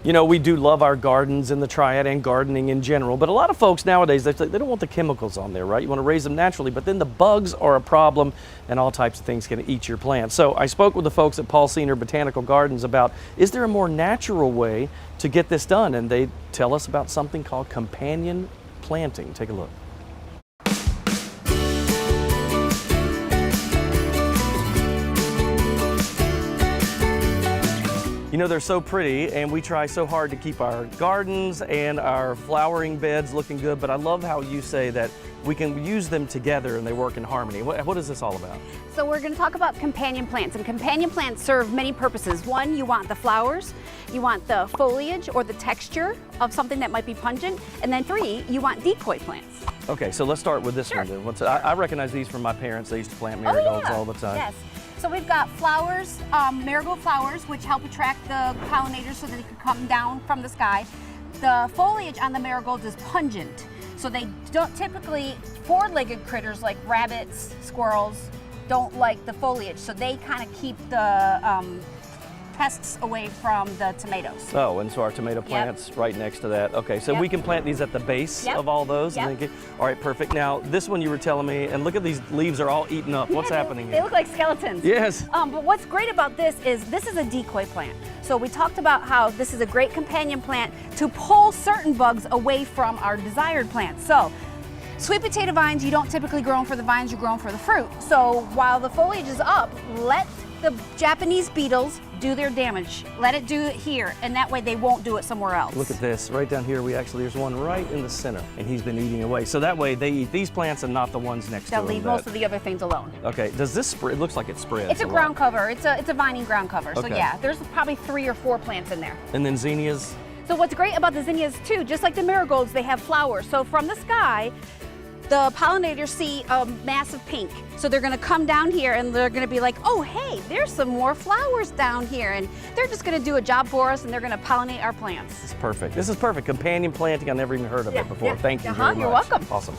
You know, we do love our gardens and the triad and gardening in general, but a lot of folks nowadays, they don't want the chemicals on there, right? You want to raise them naturally, but then the bugs are a problem and all types of things can eat your plants. So I spoke with the folks at Paul Senior Botanical Gardens about, is there a more natural way to get this done? And they tell us about something called companion planting. Take a look. You know, they're so pretty, and we try so hard to keep our gardens and our flowering beds looking good, but I love how you say that we can use them together and they work in harmony. What is this all about? So we're going to talk about companion plants, and companion plants serve many purposes. One, you want the flowers, you want the foliage or the texture of something that might be pungent, and then three, you want decoy plants. Okay, so let's start with this one then. I recognize these from my parents. They used to plant marigolds all the time. Yes. So we've got flowers, marigold flowers, which help attract the pollinators so that they can come down from the sky. The foliage on the marigolds is pungent, so they don't typically, four-legged critters like rabbits, squirrels, don't like the foliage, so they kind of keep the pests away from the tomatoes. Oh, and so our tomato plants right next to that. Okay, so we can plant these at the base of all those. And then all right, perfect. Now, this one you were telling me, and look at these leaves are all eaten up. What's happening here? They look like skeletons. Yes. But what's great about this is a decoy plant. So we talked about how this is a great companion plant to pull certain bugs away from our desired plants. So sweet potato vines, you don't typically grow them for the vines, you grow them for the fruit. So while the foliage is up, let the Japanese beetles do their damage. Let it do it here, and that way they won't do it somewhere else. Look at this, right down here, there's one right in the center, and he's been eating away. So that way they eat these plants and not the ones next to them. They'll leave most of the other things alone. Okay, does this spread? It looks like it spreads. It's a ground cover, it's a vining ground cover. So yeah, there's probably 3 or 4 plants in there. And then zinnias? So what's great about the zinnias too, just like the marigolds, they have flowers. So from the sky, the pollinators see a massive pink. So they're gonna come down here and they're gonna be like, oh, hey, there's some more flowers down here. And they're just gonna do a job for us and they're gonna pollinate our plants. This is perfect. This is perfect. Companion planting, I never even heard of it before. Thank you very much. You're welcome. Awesome.